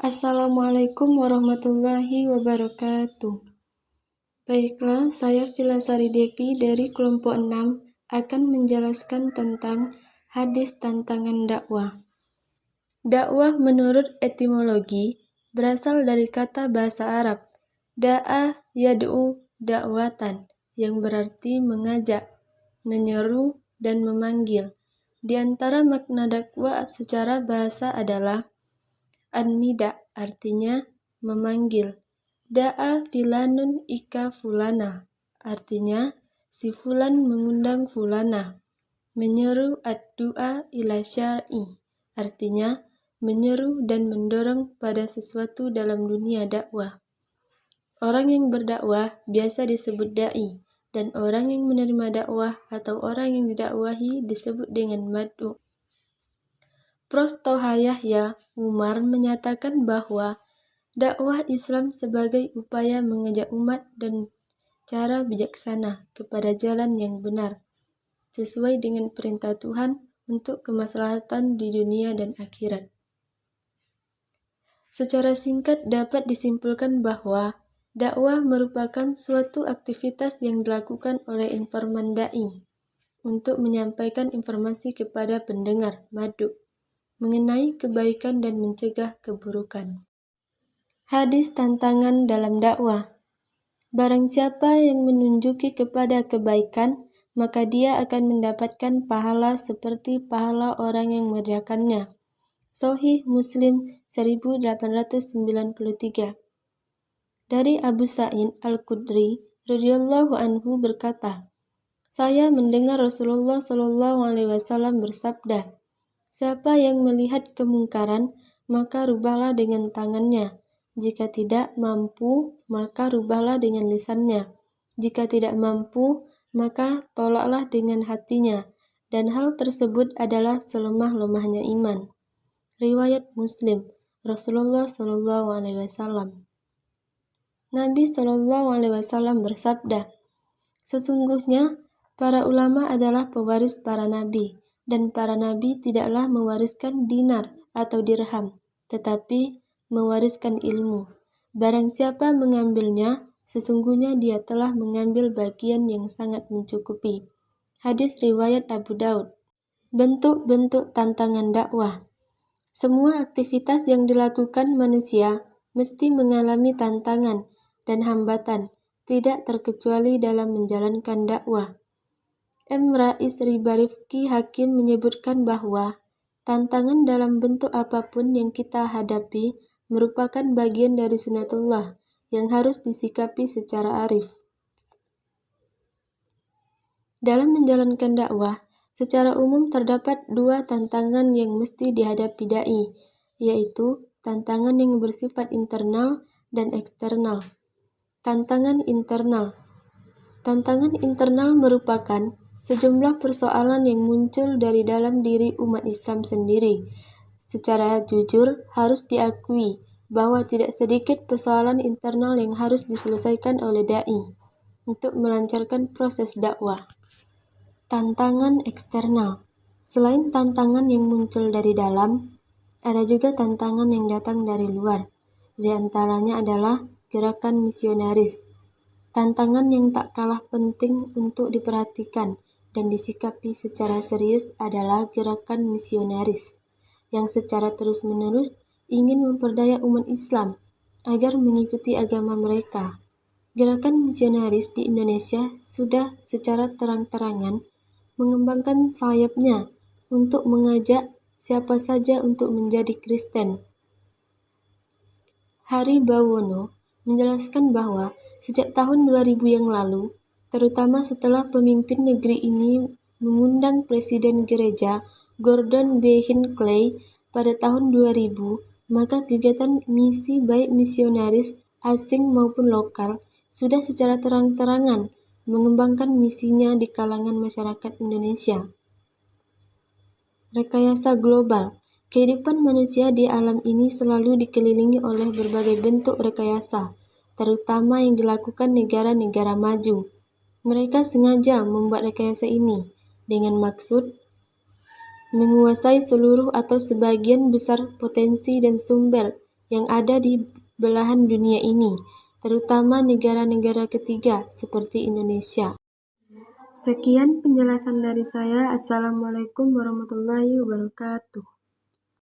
Assalamualaikum warahmatullahi wabarakatuh. Baiklah, saya Filasari Devi dari kelompok 6 akan menjelaskan tentang hadis tantangan dakwah. Dakwah menurut etimologi berasal dari kata bahasa Arab da'a yad'u dakwatan, yang berarti mengajak, menyeru, dan memanggil. Di antara makna dakwah secara bahasa adalah an-nida, artinya memanggil. Da'a filanun ika fulana, artinya si fulan mengundang fulana. Menyeru ad-du'a ila syar'i, artinya menyeru dan mendorong pada sesuatu dalam dunia dakwah. Orang yang berdakwah biasa disebut da'i, dan orang yang menerima dakwah atau orang yang didakwahi disebut dengan mad'u. Prof. Toha Yahya Umar menyatakan bahwa dakwah Islam sebagai upaya mengajak umat dan cara bijaksana kepada jalan yang benar, sesuai dengan perintah Tuhan untuk kemaslahatan di dunia dan akhirat. Secara singkat dapat disimpulkan bahwa dakwah merupakan suatu aktivitas yang dilakukan oleh informan da'i untuk menyampaikan informasi kepada pendengar mad'u mengenai kebaikan dan mencegah keburukan. Hadis tantangan dalam dakwah. Barang siapa yang menunjuki kepada kebaikan, maka dia akan mendapatkan pahala seperti pahala orang yang mengerjakannya. Sahih Muslim 1893. Dari Abu Sa'id Al-Khudri radhiyallahu anhu berkata, saya mendengar Rasulullah SAW bersabda, siapa yang melihat kemungkaran, maka rubahlah dengan tangannya. Jika tidak mampu, maka rubahlah dengan lisannya. Jika tidak mampu, maka tolaklah dengan hatinya. Dan hal tersebut adalah selemah-lemahnya iman. Riwayat Muslim, Rasulullah SAW. Nabi SAW bersabda, sesungguhnya para ulama adalah pewaris para nabi. Dan para nabi tidaklah mewariskan dinar atau dirham, tetapi mewariskan ilmu. Barang siapa mengambilnya, sesungguhnya dia telah mengambil bagian yang sangat mencukupi. Hadis riwayat Abu Daud. Bentuk-bentuk tantangan dakwah. Semua aktivitas yang dilakukan manusia mesti mengalami tantangan dan hambatan, tidak terkecuali dalam menjalankan dakwah. Rais Riba Rifki Hakim menyebutkan bahwa tantangan dalam bentuk apapun yang kita hadapi merupakan bagian dari sunatullah yang harus disikapi secara arif. Dalam menjalankan dakwah, secara umum terdapat dua tantangan yang mesti dihadapi da'i, yaitu tantangan yang bersifat internal dan eksternal. Tantangan internal. Tantangan internal merupakan sejumlah persoalan yang muncul dari dalam diri umat Islam sendiri. Secara jujur harus diakui bahwa tidak sedikit persoalan internal yang harus diselesaikan oleh da'i untuk melancarkan proses dakwah. Tantangan eksternal. Selain tantangan yang muncul dari dalam, ada juga tantangan yang datang dari luar. Di antaranya adalah gerakan misionaris. Tantangan yang tak kalah penting untuk diperhatikan dan disikapi secara serius adalah gerakan misionaris, yang secara terus-menerus ingin memperdaya umat Islam agar mengikuti agama mereka. Gerakan misionaris di Indonesia sudah secara terang-terangan mengembangkan sayapnya untuk mengajak siapa saja untuk menjadi Kristen. Hari Bawono menjelaskan bahwa sejak tahun 2000 yang lalu, terutama setelah pemimpin negeri ini mengundang Presiden Gereja Gordon B. Hinckley pada tahun 2000, maka kegiatan misi baik misionaris asing maupun lokal sudah secara terang-terangan mengembangkan misinya di kalangan masyarakat Indonesia. Rekayasa global. Kehidupan manusia di alam ini selalu dikelilingi oleh berbagai bentuk rekayasa, terutama yang dilakukan negara-negara maju. Mereka sengaja membuat rekayasa ini dengan maksud menguasai seluruh atau sebagian besar potensi dan sumber yang ada di belahan dunia ini, terutama negara-negara ketiga seperti Indonesia. Sekian penjelasan dari saya. Assalamualaikum warahmatullahi wabarakatuh.